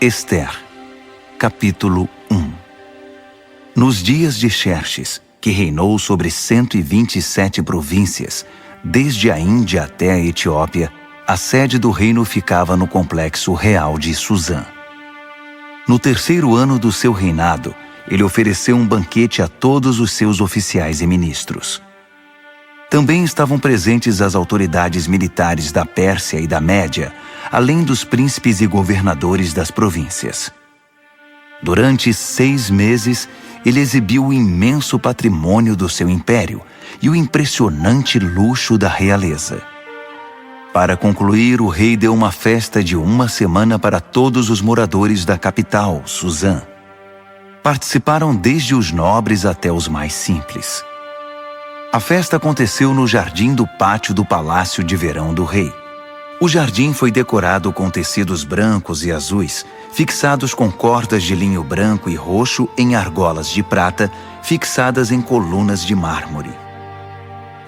Ester, capítulo 1. Nos dias de Xerxes, que reinou sobre 127 províncias, desde a Índia até a Etiópia, a sede do reino ficava no complexo real de Susã. No terceiro ano do seu reinado, ele ofereceu um banquete a todos os seus oficiais e ministros. Também estavam presentes as autoridades militares da Pérsia e da Média, além dos príncipes e governadores das províncias. Durante 6 meses, ele exibiu o imenso patrimônio do seu império e o impressionante luxo da realeza. Para concluir, o rei deu uma festa de 1 semana para todos os moradores da capital, Susã. Participaram desde os nobres até os mais simples. A festa aconteceu no jardim do pátio do palácio de verão do rei. O jardim foi decorado com tecidos brancos e azuis, fixados com cordas de linho branco e roxo em argolas de prata, fixadas em colunas de mármore.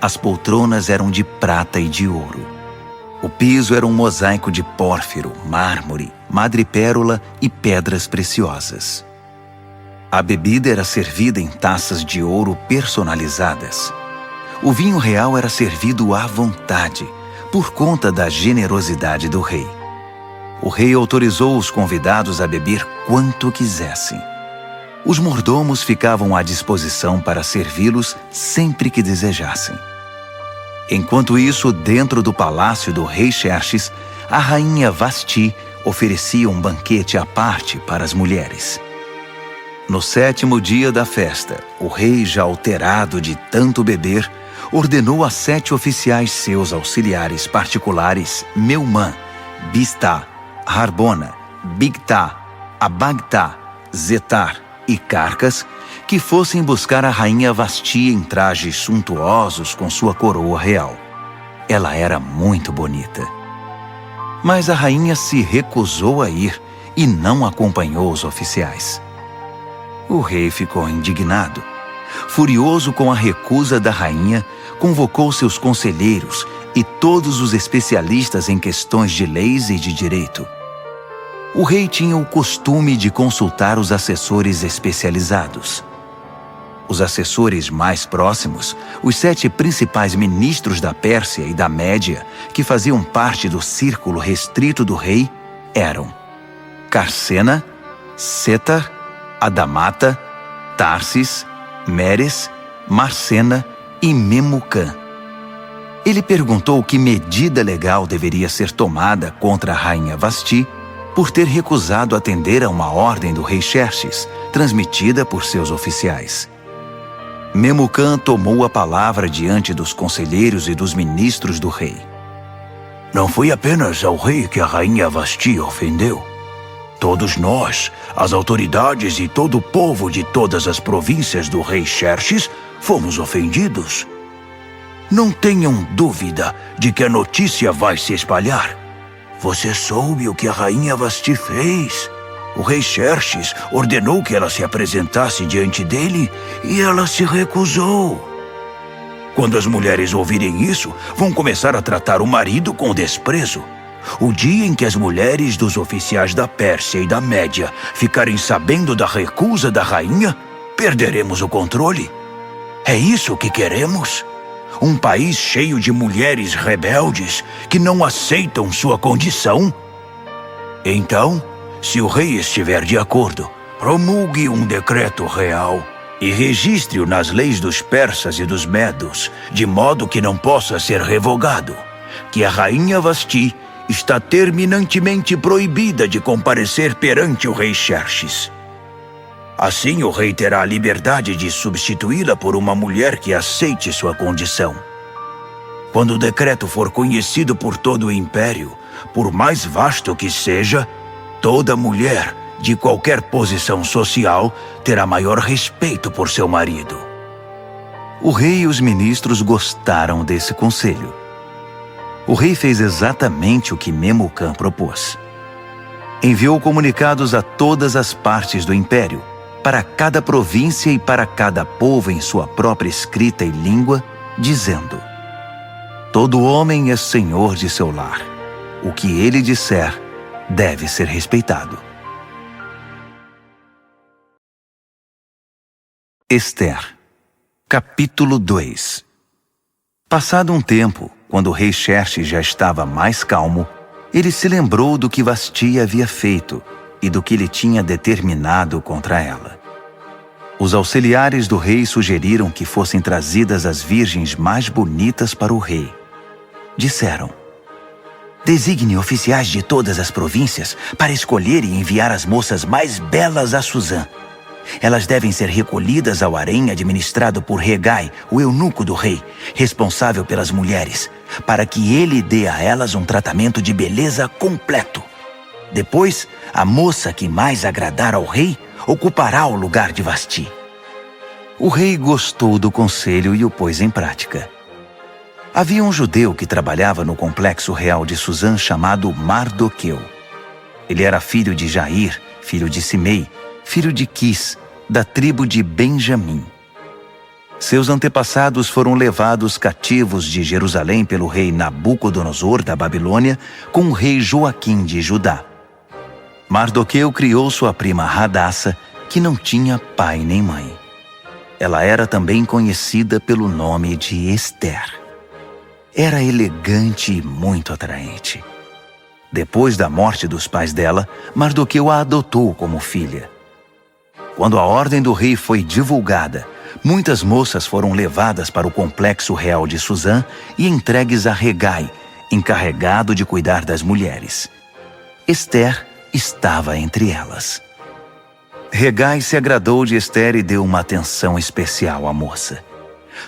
As poltronas eram de prata e de ouro. O piso era um mosaico de pórfiro, mármore, madrepérola e pedras preciosas. A bebida era servida em taças de ouro personalizadas. O vinho real era servido à vontade, por conta da generosidade do rei. O rei autorizou os convidados a beber quanto quisessem. Os mordomos ficavam à disposição para servi-los sempre que desejassem. Enquanto isso, dentro do palácio do rei Xerxes, a rainha Vasti oferecia um banquete à parte para as mulheres. No 7º dia da festa, o rei, já alterado de tanto beber, ordenou a 7 oficiais seus auxiliares particulares, Meumã, Biztá, Harbona, Bigtá, Abagtá, Zetar e Carcas, que fossem buscar a rainha Vasti em trajes suntuosos com sua coroa real. Ela era muito bonita. Mas a rainha se recusou a ir e não acompanhou os oficiais. O rei ficou indignado. Furioso com a recusa da rainha, convocou seus conselheiros e todos os especialistas em questões de leis e de direito. O rei tinha o costume de consultar os assessores especializados. Os assessores mais próximos, os 7 principais ministros da Pérsia e da Média, que faziam parte do círculo restrito do rei, eram Carsena, Setar, Adamata, Tarsis, Meres, Marcena e Memucã. Ele perguntou que medida legal deveria ser tomada contra a rainha Vasti por ter recusado atender a uma ordem do rei Xerxes, transmitida por seus oficiais. Memucã tomou a palavra diante dos conselheiros e dos ministros do rei. Não foi apenas ao rei que a rainha Vasti ofendeu. Todos nós, as autoridades e todo o povo de todas as províncias do rei Xerxes, fomos ofendidos. Não tenham dúvida de que a notícia vai se espalhar. Você soube o que a rainha Vasti fez? O rei Xerxes ordenou que ela se apresentasse diante dele e ela se recusou. Quando as mulheres ouvirem isso, vão começar a tratar o marido com desprezo. O dia em que as mulheres dos oficiais da Pérsia e da Média ficarem sabendo da recusa da rainha, perderemos o controle. É isso que queremos? Um país cheio de mulheres rebeldes que não aceitam sua condição? Então, se o rei estiver de acordo, promulgue um decreto real e registre-o nas leis dos persas e dos medos, de modo que não possa ser revogado, que a rainha Vasti está terminantemente proibida de comparecer perante o rei Xerxes. Assim, o rei terá a liberdade de substituí-la por uma mulher que aceite sua condição. Quando o decreto for conhecido por todo o império, por mais vasto que seja, toda mulher, de qualquer posição social, terá maior respeito por seu marido. O rei e os ministros gostaram desse conselho. O rei fez exatamente o que Memucã propôs. Enviou comunicados a todas as partes do império, para cada província e para cada povo em sua própria escrita e língua, dizendo: todo homem é senhor de seu lar. O que ele disser deve ser respeitado. Ester. Capítulo 2. Passado um tempo, quando o rei Xerxes já estava mais calmo, ele se lembrou do que Vasti havia feito e do que ele tinha determinado contra ela. Os auxiliares do rei sugeriram que fossem trazidas as virgens mais bonitas para o rei. Disseram: designe oficiais de todas as províncias para escolher e enviar as moças mais belas a Suzã. Elas devem ser recolhidas ao harém administrado por Hegai, o eunuco do rei, responsável pelas mulheres, para que ele dê a elas um tratamento de beleza completo. Depois, a moça que mais agradar ao rei ocupará o lugar de Vasti. O rei gostou do conselho e o pôs em prática. Havia um judeu que trabalhava no complexo real de Suzã chamado Mardoqueu. Ele era filho de Jair, filho de Simei, filho de Quis, da tribo de Benjamim. Seus antepassados foram levados cativos de Jerusalém pelo rei Nabucodonosor da Babilônia com o rei Joaquim de Judá. Mardoqueu criou sua prima Hadassa, que não tinha pai nem mãe. Ela era também conhecida pelo nome de Ester. Era elegante e muito atraente. Depois da morte dos pais dela, Mardoqueu a adotou como filha. Quando a ordem do rei foi divulgada, muitas moças foram levadas para o complexo real de Suzã e entregues a Hegai, encarregado de cuidar das mulheres. Ester estava entre elas. Hegai se agradou de Ester e deu uma atenção especial à moça.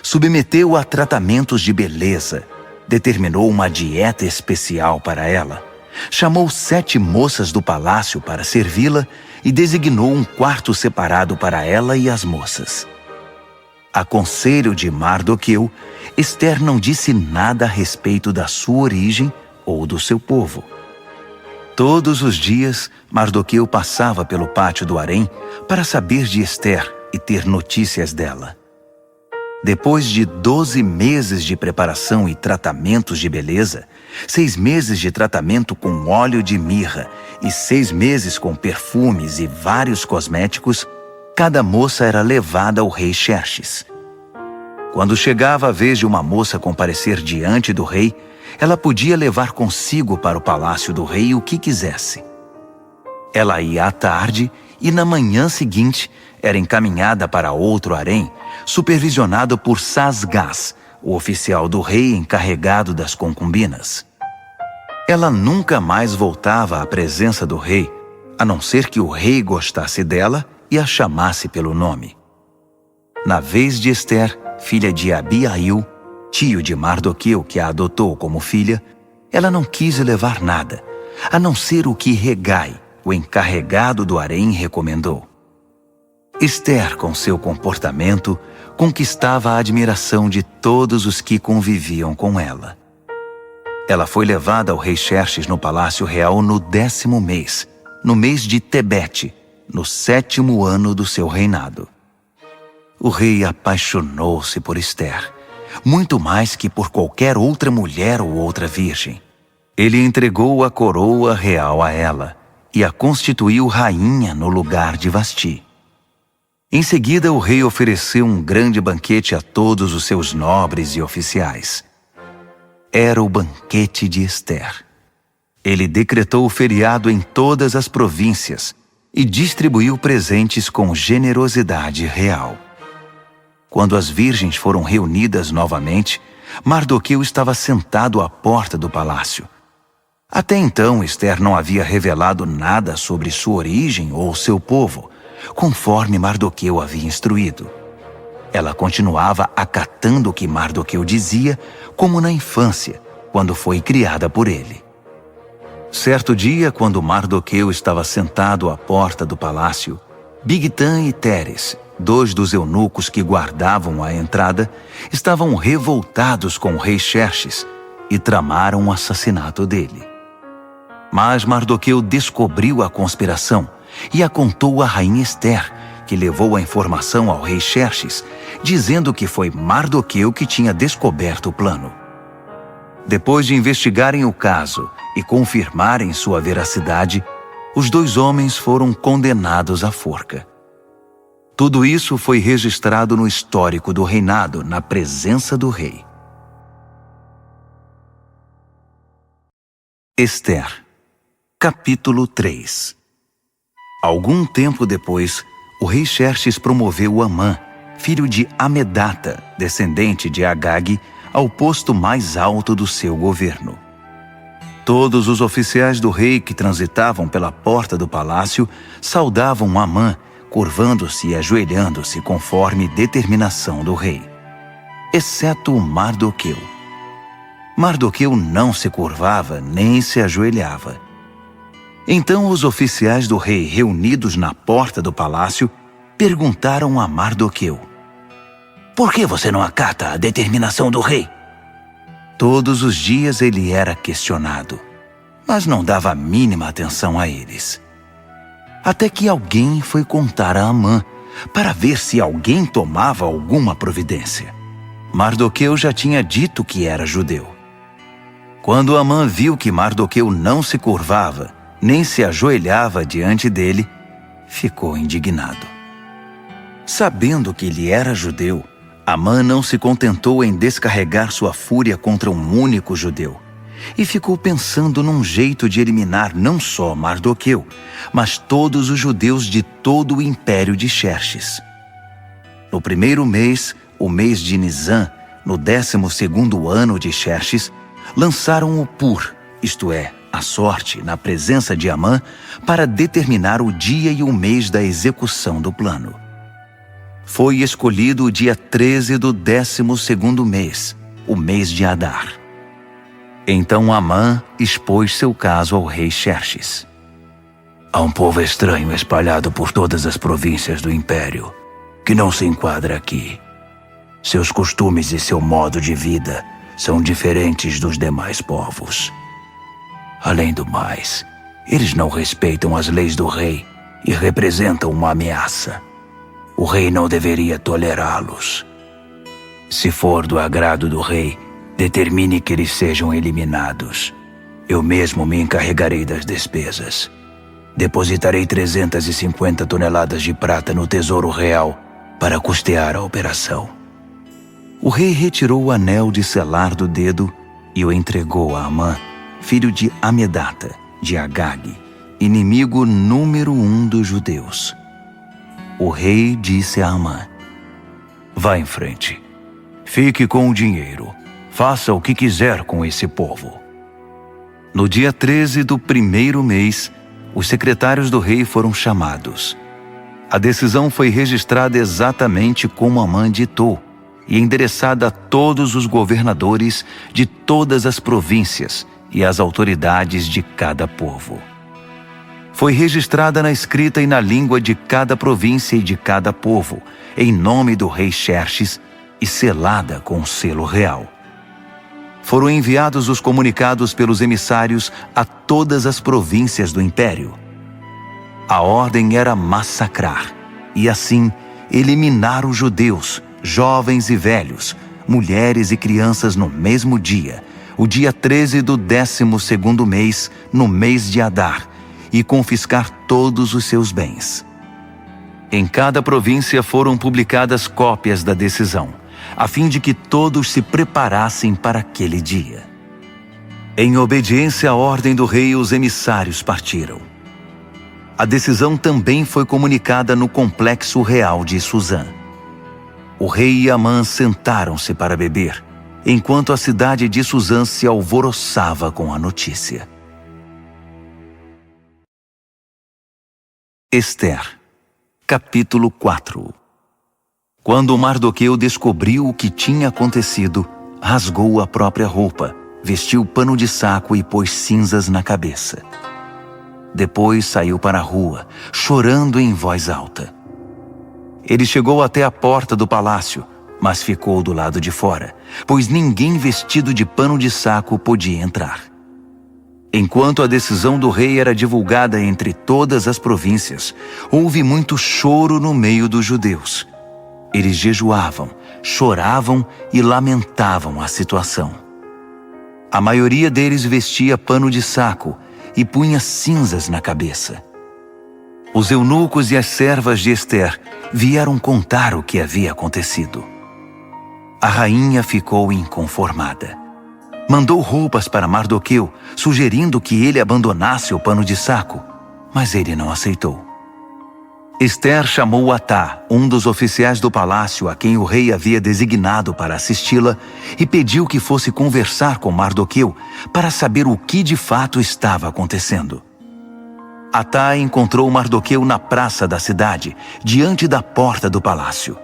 Submeteu-a a tratamentos de beleza, determinou uma dieta especial para ela, chamou 7 moças do palácio para servi-la e designou um quarto separado para ela e as moças. A conselho de Mardoqueu, Ester não disse nada a respeito da sua origem ou do seu povo. Todos os dias, Mardoqueu passava pelo pátio do harém para saber de Ester e ter notícias dela. Depois de 12 meses de preparação e tratamentos de beleza, 6 meses de tratamento com óleo de mirra e 6 meses com perfumes e vários cosméticos, cada moça era levada ao rei Xerxes. Quando chegava a vez de uma moça comparecer diante do rei, ela podia levar consigo para o palácio do rei o que quisesse. Ela ia à tarde e na manhã seguinte era encaminhada para outro harém, supervisionado por Sasgás, o oficial do rei encarregado das concubinas. Ela nunca mais voltava à presença do rei, a não ser que o rei gostasse dela e a chamasse pelo nome. Na vez de Ester, filha de Abiail, tio de Mardoqueu que a adotou como filha, ela não quis levar nada, a não ser o que Hegai, o encarregado do harém, recomendou. Ester, com seu comportamento, conquistava a admiração de todos os que conviviam com ela. Ela foi levada ao rei Xerxes no palácio real no 10º mês, no mês de Tebete, no 7º ano do seu reinado. O rei apaixonou-se por Ester, muito mais que por qualquer outra mulher ou outra virgem. Ele entregou a coroa real a ela e a constituiu rainha no lugar de Vasti. Em seguida, o rei ofereceu um grande banquete a todos os seus nobres e oficiais. Era o banquete de Ester. Ele decretou o feriado em todas as províncias e distribuiu presentes com generosidade real. Quando as virgens foram reunidas novamente, Mardoqueu estava sentado à porta do palácio. Até então, Ester não havia revelado nada sobre sua origem ou seu povo, conforme Mardoqueu havia instruído. Ela continuava acatando o que Mardoqueu dizia, como na infância, quando foi criada por ele. Certo dia, quando Mardoqueu estava sentado à porta do palácio, Bigtã e Teres, 2 dos eunucos que guardavam a entrada, estavam revoltados com o rei Xerxes e tramaram o assassinato dele. Mas Mardoqueu descobriu a conspiração e a contou à rainha Ester, que levou a informação ao rei Xerxes, dizendo que foi Mardoqueu que tinha descoberto o plano. Depois de investigarem o caso e confirmarem sua veracidade, os 2 homens foram condenados à forca. Tudo isso foi registrado no histórico do reinado, na presença do rei. Ester, capítulo 3. Algum tempo depois, o rei Xerxes promoveu Amã, filho de Amedata, descendente de Agag, ao posto mais alto do seu governo. Todos os oficiais do rei que transitavam pela porta do palácio saudavam Amã, curvando-se e ajoelhando-se conforme determinação do rei, exceto Mardoqueu. Mardoqueu não se curvava nem se ajoelhava. Então os oficiais do rei, reunidos na porta do palácio, perguntaram a Mardoqueu: "Por que você não acata a determinação do rei?" Todos os dias ele era questionado, mas não dava a mínima atenção a eles. Até que alguém foi contar a Amã, para ver se alguém tomava alguma providência. Mardoqueu já tinha dito que era judeu. Quando Amã viu que Mardoqueu não se curvava, nem se ajoelhava diante dele, ficou indignado. Sabendo que ele era judeu, Amã não se contentou em descarregar sua fúria contra um único judeu, e ficou pensando num jeito de eliminar não só Mardoqueu, mas todos os judeus de todo o império de Xerxes. No primeiro mês, o mês de Nisã, no 12º ano de Xerxes, lançaram o Pur, isto é, a sorte, na presença de Amã, para determinar o dia e o mês da execução do plano. Foi escolhido o dia 13 do 12º mês, o mês de Adar. Então Amã expôs seu caso ao rei Xerxes. Há um povo estranho espalhado por todas as províncias do império, que não se enquadra aqui. Seus costumes e seu modo de vida são diferentes dos demais povos. Além do mais, eles não respeitam as leis do rei e representam uma ameaça. O rei não deveria tolerá-los. Se for do agrado do rei, determine que eles sejam eliminados. Eu mesmo me encarregarei das despesas. Depositarei 350 toneladas de prata no Tesouro Real para custear a operação. O rei retirou o anel de selar do dedo e o entregou a Amã, filho de Amedata, de Agag, inimigo número 1 dos judeus. O rei disse a Amã: "Vá em frente. Fique com o dinheiro. Faça o que quiser com esse povo." No dia 13 do primeiro mês, os secretários do rei foram chamados. A decisão foi registrada exatamente como Amã ditou e endereçada a todos os governadores de todas as províncias e às autoridades de cada povo. Foi registrada na escrita e na língua de cada província e de cada povo, em nome do rei Xerxes, e selada com o selo real. Foram enviados os comunicados pelos emissários a todas as províncias do império. A ordem era massacrar, e assim eliminar os judeus, jovens e velhos, mulheres e crianças no mesmo dia, o dia 13 do 12º mês, no mês de Adar, e confiscar todos os seus bens. Em cada província foram publicadas cópias da decisão, a fim de que todos se preparassem para aquele dia. Em obediência à ordem do rei, os emissários partiram. A decisão também foi comunicada no complexo real de Suzã. O rei e Amã sentaram-se para beber, enquanto a cidade de Suzã se alvoroçava com a notícia. Ester, capítulo 4. Quando Mardoqueu descobriu o que tinha acontecido, rasgou a própria roupa, vestiu pano de saco e pôs cinzas na cabeça. Depois saiu para a rua, chorando em voz alta. Ele chegou até a porta do palácio, mas ficou do lado de fora, pois ninguém vestido de pano de saco podia entrar. Enquanto a decisão do rei era divulgada entre todas as províncias, houve muito choro no meio dos judeus. Eles jejuavam, choravam e lamentavam a situação. A maioria deles vestia pano de saco e punha cinzas na cabeça. Os eunucos e as servas de Ester vieram contar o que havia acontecido. A rainha ficou inconformada. Mandou roupas para Mardoqueu, sugerindo que ele abandonasse o pano de saco, mas ele não aceitou. Ester chamou Atá, um dos oficiais do palácio a quem o rei havia designado para assisti-la, e pediu que fosse conversar com Mardoqueu para saber o que de fato estava acontecendo. Atá encontrou Mardoqueu na praça da cidade, diante da porta do palácio.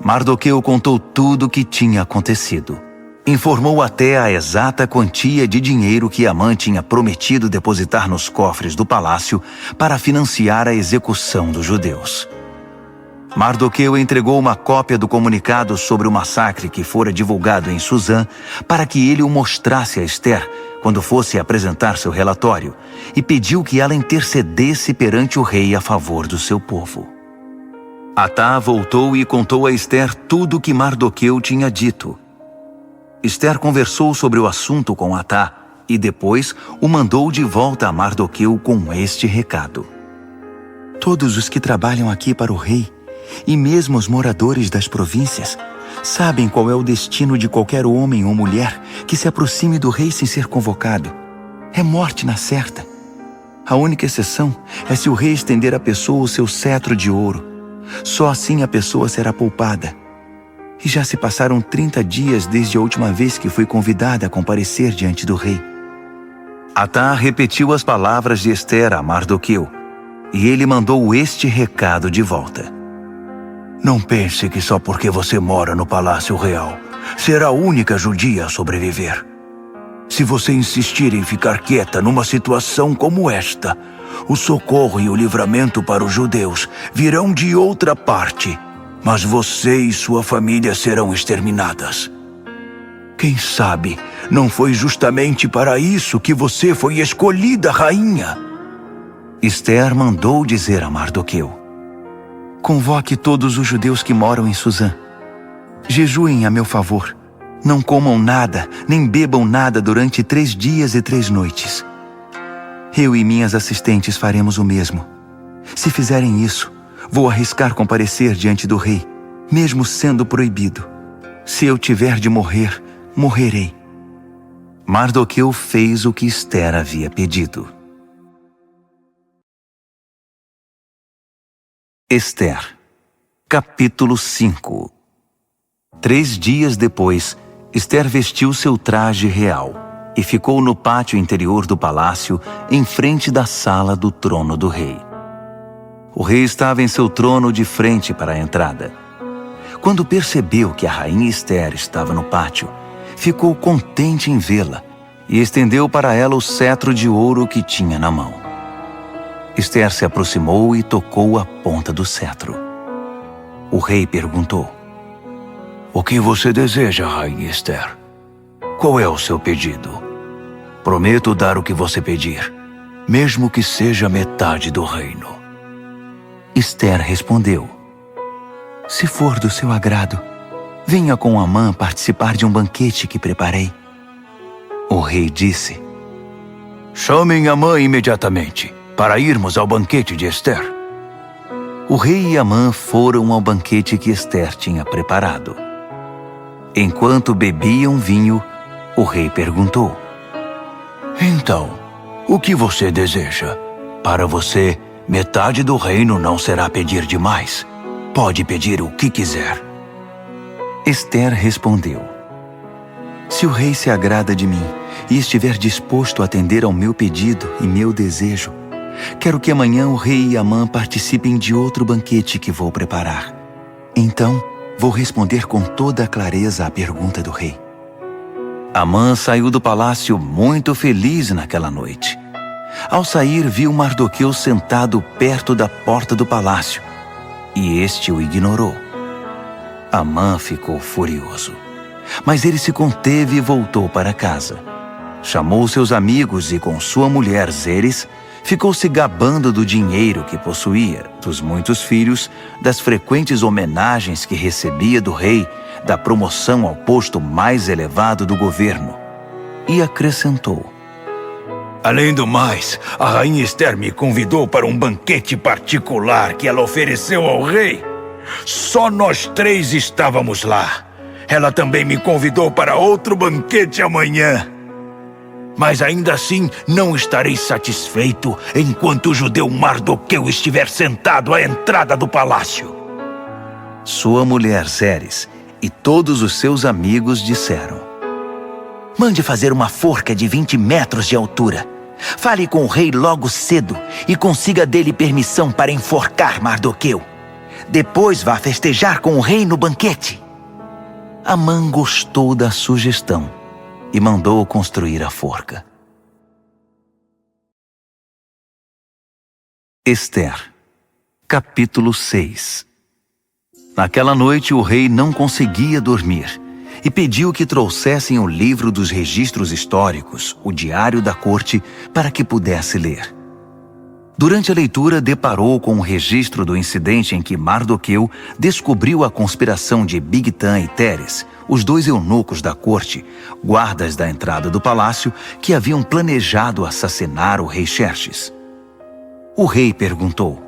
Mardoqueu contou tudo o que tinha acontecido. Informou até a exata quantia de dinheiro que Amã tinha prometido depositar nos cofres do palácio para financiar a execução dos judeus. Mardoqueu entregou uma cópia do comunicado sobre o massacre que fora divulgado em Suzã para que ele o mostrasse a Ester quando fosse apresentar seu relatório e pediu que ela intercedesse perante o rei a favor do seu povo. Atá voltou e contou a Ester tudo o que Mardoqueu tinha dito. Ester conversou sobre o assunto com Atá e depois o mandou de volta a Mardoqueu com este recado. Todos os que trabalham aqui para o rei, e mesmo os moradores das províncias, sabem qual é o destino de qualquer homem ou mulher que se aproxime do rei sem ser convocado. É morte na certa. A única exceção é se o rei estender à pessoa o seu cetro de ouro. Só assim a pessoa será poupada. E já se passaram 30 dias desde a última vez que fui convidada a comparecer diante do rei. Atá repetiu as palavras de Ester a Mardoqueu, e ele mandou este recado de volta. Não pense que só porque você mora no Palácio Real, será a única judia a sobreviver. Se você insistir em ficar quieta numa situação como esta, o socorro e o livramento para os judeus virão de outra parte, mas você e sua família serão exterminadas. Quem sabe não foi justamente para isso que você foi escolhida rainha? Ester mandou dizer a Mardoqueu: convoque todos os judeus que moram em Suzã. Jejuem a meu favor. Não comam nada, nem bebam nada durante 3 dias e 3 noites. Eu e minhas assistentes faremos o mesmo. Se fizerem isso, vou arriscar comparecer diante do rei, mesmo sendo proibido. Se eu tiver de morrer, morrerei. Mardoqueu fez o que Ester havia pedido. Ester, capítulo 5. 3 dias depois, Ester vestiu seu traje real e ficou no pátio interior do palácio, em frente da sala do trono do rei. O rei estava em seu trono de frente para a entrada. Quando percebeu que a rainha Ester estava no pátio, ficou contente em vê-la e estendeu para ela o cetro de ouro que tinha na mão. Ester se aproximou e tocou a ponta do cetro. O rei perguntou: O que você deseja, rainha Ester? Qual é o seu pedido? Prometo dar o que você pedir, mesmo que seja metade do reino. Ester respondeu: se for do seu agrado, venha com Amã participar de um banquete que preparei. O rei disse: chamem Amã imediatamente, para irmos ao banquete de Ester. O rei e Amã foram ao banquete que Ester tinha preparado. Enquanto bebiam vinho, o rei perguntou: então, o que você deseja? Para você, metade do reino não será pedir demais. Pode pedir o que quiser. Ester respondeu: se o rei se agrada de mim e estiver disposto a atender ao meu pedido e meu desejo, quero que amanhã o rei e Amã participem de outro banquete que vou preparar. Então, vou responder com toda a clareza à pergunta do rei. Amã saiu do palácio muito feliz naquela noite. Ao sair, viu Mardoqueu sentado perto da porta do palácio, e este o ignorou. Amã ficou furioso, mas ele se conteve e voltou para casa. Chamou seus amigos e, com sua mulher Zeres, ficou se gabando do dinheiro que possuía, dos muitos filhos, das frequentes homenagens que recebia do rei, da promoção ao posto mais elevado do governo. E acrescentou: Além do mais, a rainha Esther me convidou para um banquete particular que ela ofereceu ao rei. Só nós 3 estávamos lá. Ela também me convidou para outro banquete amanhã. Mas ainda assim, não estarei satisfeito enquanto o judeu Mardoqueu estiver sentado à entrada do palácio. Sua mulher Zeres e todos os seus amigos disseram: Mande fazer uma forca de 20 metros de altura. Fale com o rei logo cedo e consiga dele permissão para enforcar Mardoqueu. Depois vá festejar com o rei no banquete. Amã gostou da sugestão e mandou construir a forca. Esther, capítulo 6. Naquela noite o rei não conseguia dormir e pediu que trouxessem o livro dos registros históricos, o diário da corte, para que pudesse ler. Durante a leitura, deparou com o registro do incidente em que Mardoqueu descobriu a conspiração de Bigtan e Teres, os 2 eunucos da corte, guardas da entrada do palácio, que haviam planejado assassinar o rei Xerxes. O rei perguntou: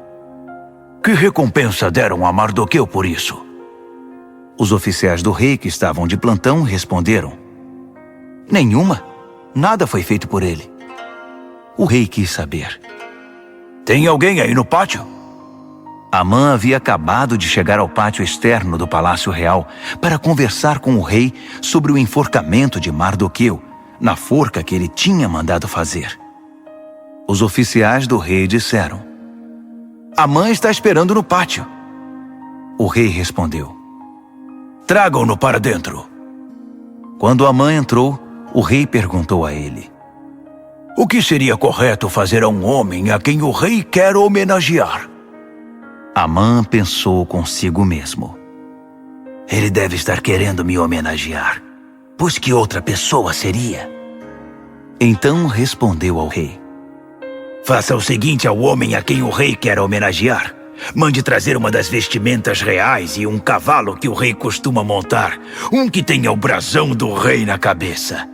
Que recompensa deram a Mardoqueu por isso? Os oficiais do rei que estavam de plantão responderam: Nenhuma. Nada foi feito por ele. O rei quis saber: Tem alguém aí no pátio? Amã havia acabado de chegar ao pátio externo do Palácio Real para conversar com o rei sobre o enforcamento de Mardoqueu, na forca que ele tinha mandado fazer. Os oficiais do rei disseram: Amã está esperando no pátio. O rei respondeu: Tragam-no para dentro. Quando Amã entrou, o rei perguntou a ele: O que seria correto fazer a um homem a quem o rei quer homenagear? Amã pensou consigo mesmo: Ele deve estar querendo me homenagear, pois que outra pessoa seria? Então respondeu ao rei: Faça o seguinte ao homem a quem o rei quer homenagear. Mande trazer uma das vestimentas reais e um cavalo que o rei costuma montar, um que tenha o brasão do rei na cabeça.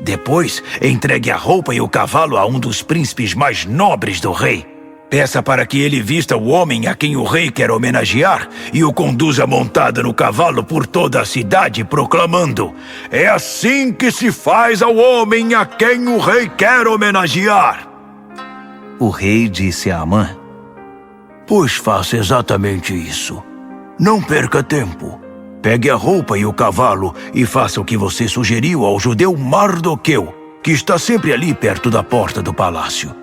Depois, entregue a roupa e o cavalo a um dos príncipes mais nobres do rei. Peça para que ele vista o homem a quem o rei quer homenagear e o conduza montado no cavalo por toda a cidade, proclamando: É assim que se faz ao homem a quem o rei quer homenagear. O rei disse a Amã: Pois faça exatamente isso. Não perca tempo. Pegue a roupa e o cavalo e faça o que você sugeriu ao judeu Mardoqueu, que está sempre ali perto da porta do palácio.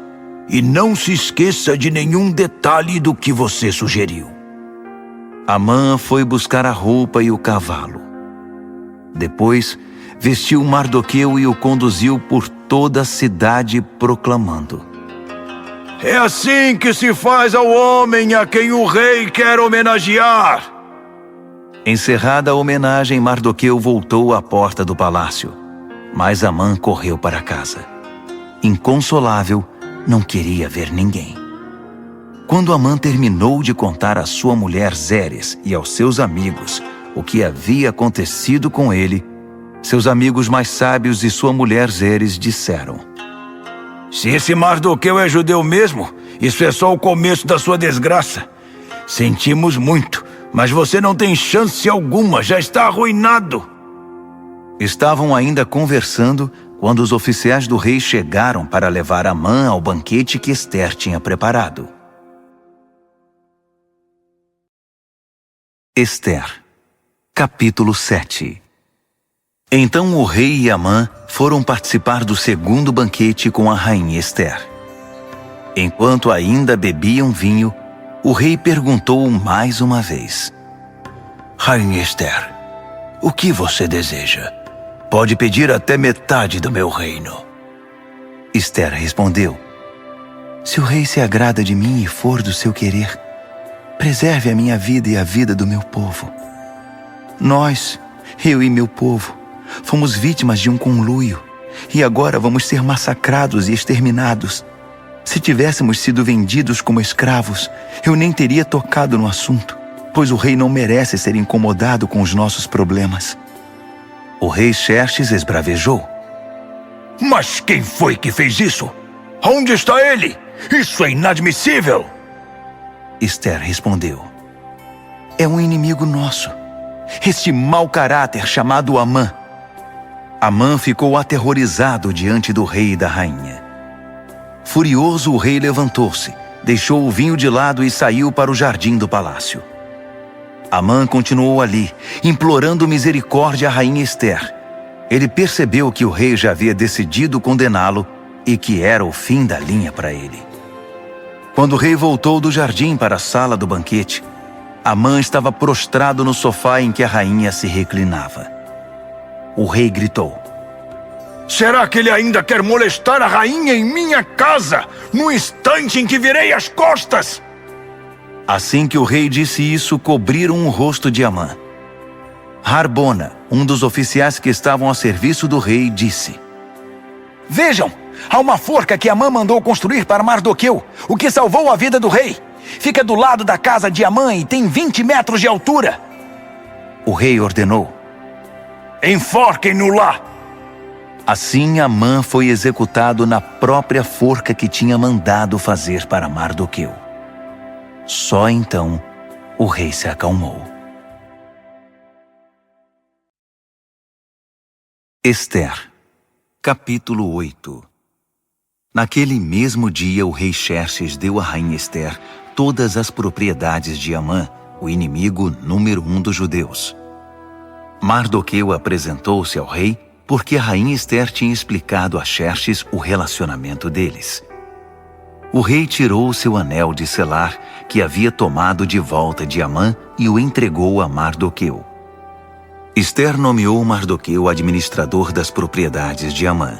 E não se esqueça de nenhum detalhe do que você sugeriu. Amã foi buscar a roupa e o cavalo. Depois, vestiu Mardoqueu e o conduziu por toda a cidade, proclamando: É assim que se faz ao homem a quem o rei quer homenagear. Encerrada a homenagem, Mardoqueu voltou à porta do palácio, mas Amã correu para casa. Inconsolável, não queria ver ninguém. Quando Amã terminou de contar à sua mulher Zeres e aos seus amigos o que havia acontecido com ele, seus amigos mais sábios e sua mulher Zeres disseram: Se esse Mardoqueu é judeu mesmo, isso é só o começo da sua desgraça. Sentimos muito, mas você não tem chance alguma, já está arruinado. Estavam ainda conversando quando os oficiais do rei chegaram para levar Amã ao banquete que Esther tinha preparado. Esther, capítulo 7. Então o rei e Amã foram participar do segundo banquete com a rainha Esther. Enquanto ainda bebiam vinho, o rei perguntou mais uma vez: Rainha Esther, o que você deseja? Pode pedir até metade do meu reino. Esther respondeu: Se o rei se agrada de mim e for do seu querer, preserve a minha vida e a vida do meu povo. Nós, eu e meu povo, fomos vítimas de um conluio e agora vamos ser massacrados e exterminados. Se tivéssemos sido vendidos como escravos, eu nem teria tocado no assunto, pois o rei não merece ser incomodado com os nossos problemas. O rei Xerxes esbravejou: Mas quem foi que fez isso? Onde está ele? Isso é inadmissível! Esther respondeu: é um inimigo nosso, este mau caráter chamado Amã. Amã ficou aterrorizado diante do rei e da rainha. Furioso, o rei levantou-se, deixou o vinho de lado e saiu para o jardim do palácio. Amã continuou ali, implorando misericórdia à rainha Esther. Ele percebeu que o rei já havia decidido condená-lo e que era o fim da linha para ele. Quando o rei voltou do jardim para a sala do banquete, Amã estava prostrado no sofá em que a rainha se reclinava. O rei gritou: será que ele ainda quer molestar a rainha em minha casa, no instante em que virei as costas? Assim que o rei disse isso, cobriram o rosto de Amã. Harbona, um dos oficiais que estavam a serviço do rei, disse: Vejam, há uma forca que Amã mandou construir para Mardoqueu, o que salvou a vida do rei. Fica do lado da casa de Amã e tem 20 metros de altura. O rei ordenou: enforquem-no lá! Assim Amã foi executado na própria forca que tinha mandado fazer para Mardoqueu. Só então o rei se acalmou. Esther, capítulo 8. Naquele mesmo dia o rei Xerxes deu à rainha Esther todas as propriedades de Amã, o inimigo número 1 dos judeus. Mardoqueu apresentou-se ao rei porque a rainha Esther tinha explicado a Xerxes o relacionamento deles. O rei tirou seu anel de selar, que havia tomado de volta de Amã, e o entregou a Mardoqueu. Esther nomeou Mardoqueu administrador das propriedades de Amã.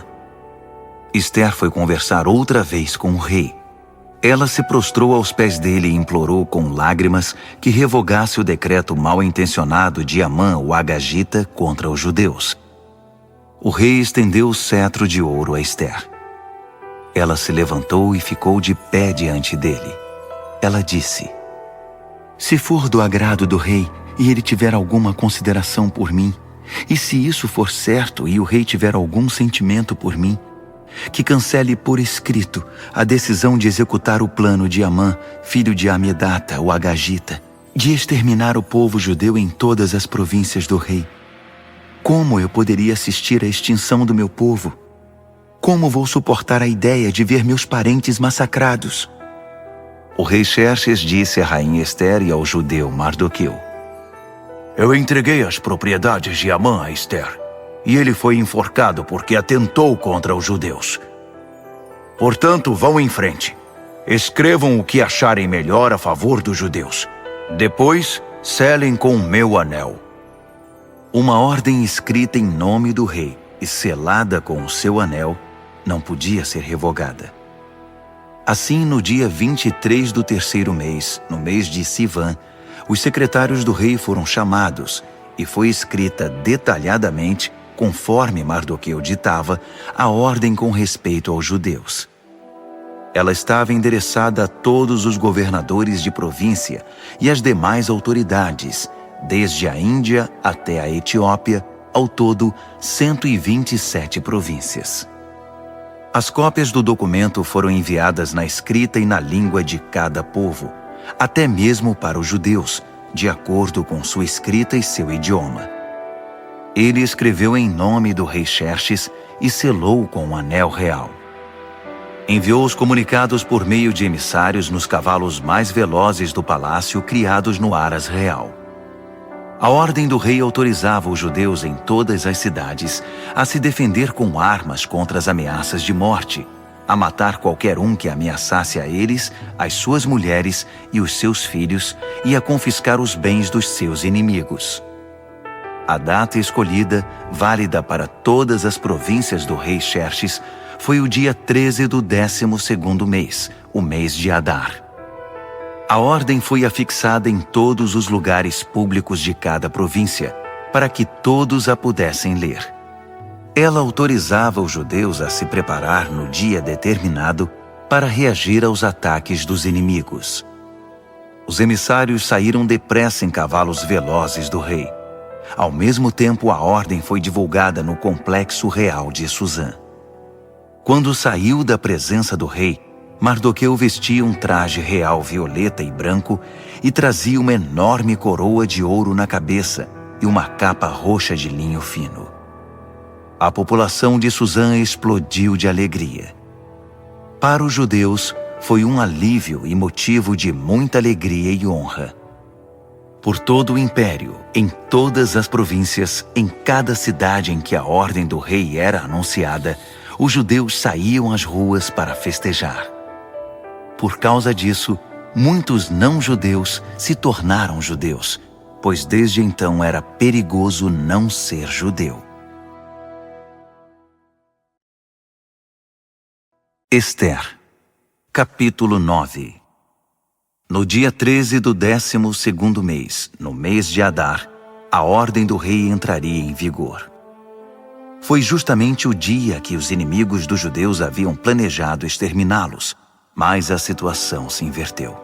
Esther foi conversar outra vez com o rei. Ela se prostrou aos pés dele e implorou com lágrimas que revogasse o decreto mal-intencionado de Amã, o Agagita, contra os judeus. O rei estendeu o cetro de ouro a Esther. Ela se levantou e ficou de pé diante dele. Ela disse: se for do agrado do rei e ele tiver alguma consideração por mim, e se isso for certo e o rei tiver algum sentimento por mim, que cancele por escrito a decisão de executar o plano de Amã, filho de Amedata, o Agagita, de exterminar o povo judeu em todas as províncias do rei. Como eu poderia assistir à extinção do meu povo? Como vou suportar a ideia de ver meus parentes massacrados? O rei Xerxes disse à rainha Esther e ao judeu Mardoqueu: eu entreguei as propriedades de Amã a Esther, e ele foi enforcado porque atentou contra os judeus. Portanto, vão em frente. Escrevam o que acharem melhor a favor dos judeus. Depois, selem com o meu anel. Uma ordem escrita em nome do rei e selada com o seu anel não podia ser revogada. Assim, no dia 23 do terceiro mês, no mês de Sivan, os secretários do rei foram chamados e foi escrita detalhadamente, conforme Mardoqueu ditava, a ordem com respeito aos judeus. Ela estava endereçada a todos os governadores de província e às demais autoridades, desde a Índia até a Etiópia, ao todo 127 províncias. As cópias do documento foram enviadas na escrita e na língua de cada povo, até mesmo para os judeus, de acordo com sua escrita e seu idioma. Ele escreveu em nome do rei Xerxes e selou com o anel real. Enviou os comunicados por meio de emissários nos cavalos mais velozes do palácio criados no Aras Real. A ordem do rei autorizava os judeus em todas as cidades a se defender com armas contra as ameaças de morte, a matar qualquer um que ameaçasse a eles, as suas mulheres e os seus filhos, e a confiscar os bens dos seus inimigos. A data escolhida, válida para todas as províncias do rei Xerxes, foi o dia 13 do 12º mês, o mês de Adar. A ordem foi afixada em todos os lugares públicos de cada província, para que todos a pudessem ler. Ela autorizava os judeus a se preparar no dia determinado para reagir aos ataques dos inimigos. Os emissários saíram depressa em cavalos velozes do rei. Ao mesmo tempo, a ordem foi divulgada no complexo real de Suzã. Quando saiu da presença do rei, Mardoqueu vestia um traje real violeta e branco e trazia uma enorme coroa de ouro na cabeça e uma capa roxa de linho fino. A população de Suzã explodiu de alegria. Para os judeus, foi um alívio e motivo de muita alegria e honra. Por todo o império, em todas as províncias, em cada cidade em que a ordem do rei era anunciada, os judeus saíam às ruas para festejar. Por causa disso, muitos não-judeus se tornaram judeus, pois desde então era perigoso não ser judeu. Ester, capítulo 9. No dia 13 do 12º mês, no mês de Adar, a ordem do rei entraria em vigor. Foi justamente o dia que os inimigos dos judeus haviam planejado exterminá-los, mas a situação se inverteu.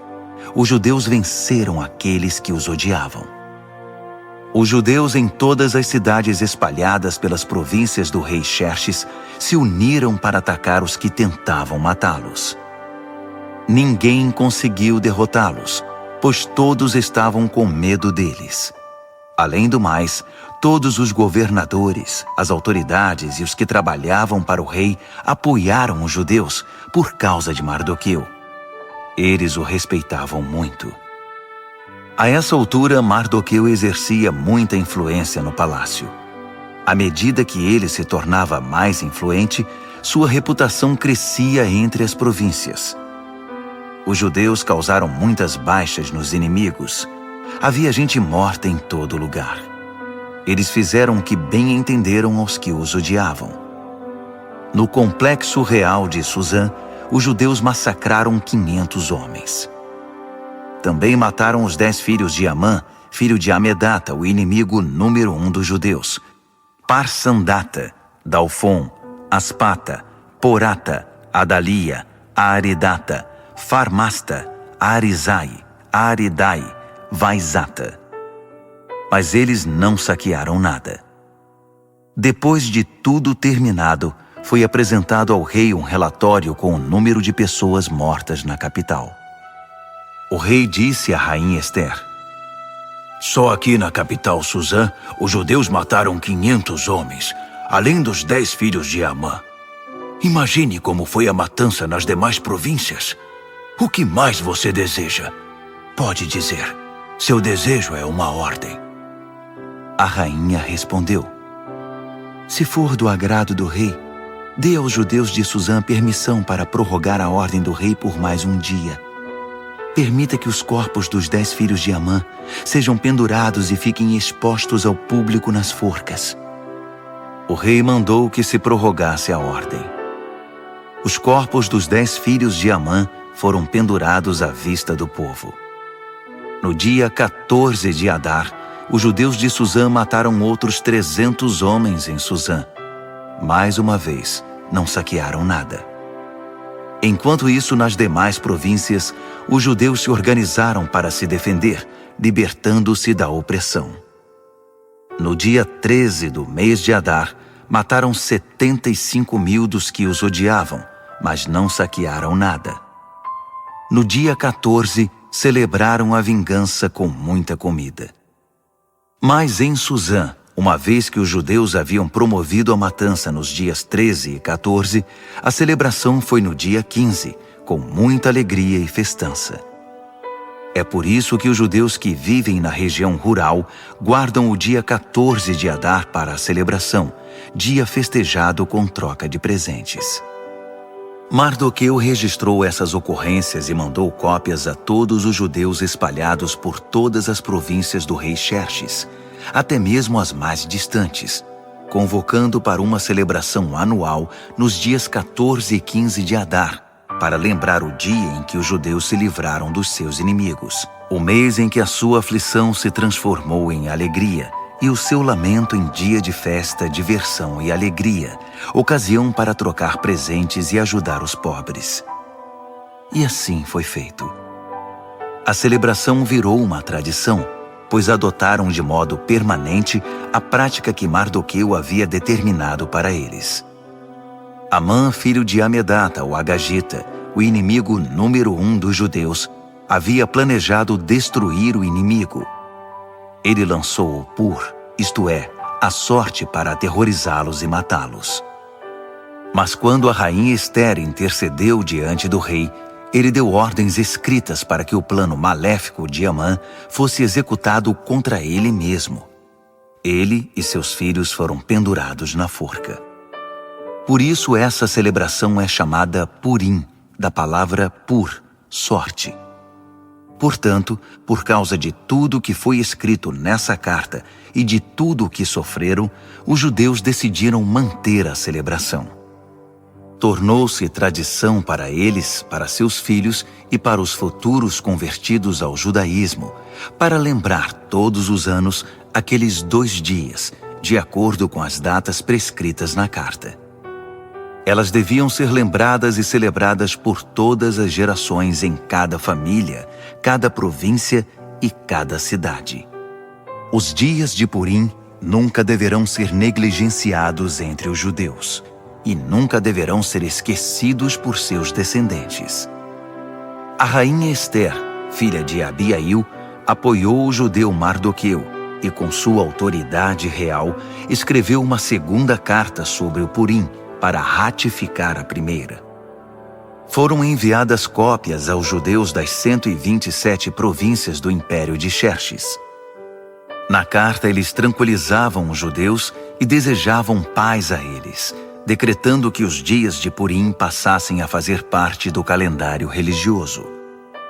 Os judeus venceram aqueles que os odiavam. Os judeus em todas as cidades espalhadas pelas províncias do rei Xerxes se uniram para atacar os que tentavam matá-los. Ninguém conseguiu derrotá-los, pois todos estavam com medo deles. Além do mais, todos os governadores, as autoridades e os que trabalhavam para o rei apoiaram os judeus por causa de Mardoqueu. Eles o respeitavam muito. A essa altura, Mardoqueu exercia muita influência no palácio. À medida que ele se tornava mais influente, sua reputação crescia entre as províncias. Os judeus causaram muitas baixas nos inimigos. Havia gente morta em todo lugar. Eles fizeram o que bem entenderam aos que os odiavam. No complexo real de Suzã, os judeus massacraram 500 homens. Também mataram os 10 filhos de Amã, filho de Amedata, o inimigo número 1 dos judeus, Parsandata, Dalfon, Aspata, Porata, Adalia, Aridata, Farmasta, Arizai, Aridai, Vaizata. Mas eles não saquearam nada. Depois de tudo terminado, foi apresentado ao rei um relatório com o número de pessoas mortas na capital. O rei disse à rainha Ester: Só aqui na capital Suzã, os judeus mataram 500 homens, além dos 10 filhos de Amã. Imagine como foi a matança nas demais províncias. O que mais você deseja? Pode dizer. Seu desejo é uma ordem. A rainha respondeu: Se for do agrado do rei, dê aos judeus de Suzã permissão para prorrogar a ordem do rei por mais um dia. Permita que os corpos dos 10 filhos de Amã sejam pendurados e fiquem expostos ao público nas forcas. O rei mandou que se prorrogasse a ordem. Os corpos dos 10 filhos de Amã foram pendurados à vista do povo. No dia 14 de Adar, os judeus de Suzã mataram outros 300 homens em Suzã. Mais uma vez, não saquearam nada. Enquanto isso, nas demais províncias, os judeus se organizaram para se defender, libertando-se da opressão. No dia 13 do mês de Adar, mataram 75.000 dos que os odiavam, mas não saquearam nada. No dia 14, celebraram a vingança com muita comida. Mas em Suzã, uma vez que os judeus haviam promovido a matança nos dias 13 e 14, a celebração foi no dia 15, com muita alegria e festança. É por isso que os judeus que vivem na região rural guardam o dia 14 de Adar para a celebração, dia festejado com troca de presentes. Mardoqueu registrou essas ocorrências e mandou cópias a todos os judeus espalhados por todas as províncias do rei Xerxes, até mesmo as mais distantes, convocando para uma celebração anual nos dias 14 e 15 de Adar, para lembrar o dia em que os judeus se livraram dos seus inimigos, o mês em que a sua aflição se transformou em alegria e o seu lamento em dia de festa, diversão e alegria, ocasião para trocar presentes e ajudar os pobres. E assim foi feito. A celebração virou uma tradição, pois adotaram de modo permanente a prática que Mardoqueu havia determinado para eles. Amã, filho de Amedata, o Agagita, o inimigo número 1 dos judeus, havia planejado destruir o inimigo. Ele lançou o pur, isto é, a sorte para aterrorizá-los e matá-los. Mas quando a rainha Ester intercedeu diante do rei, ele deu ordens escritas para que o plano maléfico de Amã fosse executado contra ele mesmo. Ele e seus filhos foram pendurados na forca. Por isso essa celebração é chamada Purim, da palavra pur, sorte. Portanto, por causa de tudo que foi escrito nessa carta e de tudo o que sofreram, os judeus decidiram manter a celebração. Tornou-se tradição para eles, para seus filhos e para os futuros convertidos ao judaísmo, para lembrar todos os anos aqueles 2 dias, de acordo com as datas prescritas na carta. Elas deviam ser lembradas e celebradas por todas as gerações em cada família, cada província e cada cidade. Os dias de Purim nunca deverão ser negligenciados entre os judeus e nunca deverão ser esquecidos por seus descendentes. A rainha Ester, filha de Abiail, apoiou o judeu Mardoqueu e, com sua autoridade real, escreveu uma segunda carta sobre o Purim para ratificar a primeira. Foram enviadas cópias aos judeus das 127 províncias do Império de Xerxes. Na carta, eles tranquilizavam os judeus e desejavam paz a eles, decretando que os dias de Purim passassem a fazer parte do calendário religioso.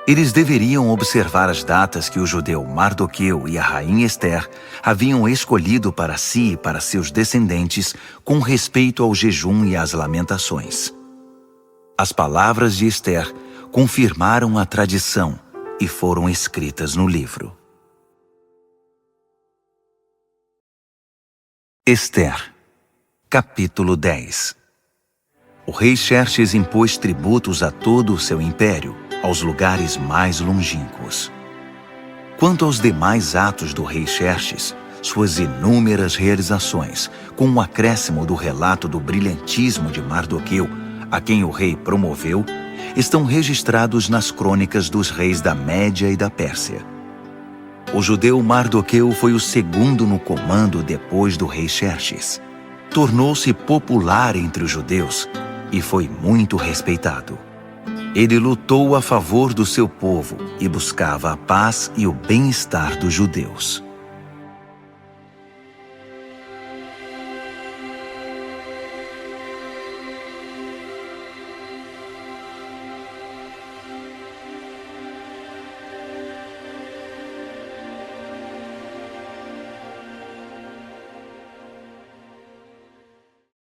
Eles deveriam observar as datas que o judeu Mardoqueu e a rainha Ester haviam escolhido para si e para seus descendentes com respeito ao jejum e às lamentações. As palavras de Ester confirmaram a tradição e foram escritas no livro. Ester, capítulo 10. O rei Xerxes impôs tributos a todo o seu império, aos lugares mais longínquos. Quanto aos demais atos do rei Xerxes, suas inúmeras realizações, com o acréscimo do relato do brilhantismo de Mardoqueu, a quem o rei promoveu, estão registrados nas crônicas dos reis da Média e da Pérsia. O judeu Mardoqueu foi o segundo no comando depois do rei Xerxes. Tornou-se popular entre os judeus e foi muito respeitado. Ele lutou a favor do seu povo e buscava a paz e o bem-estar dos judeus.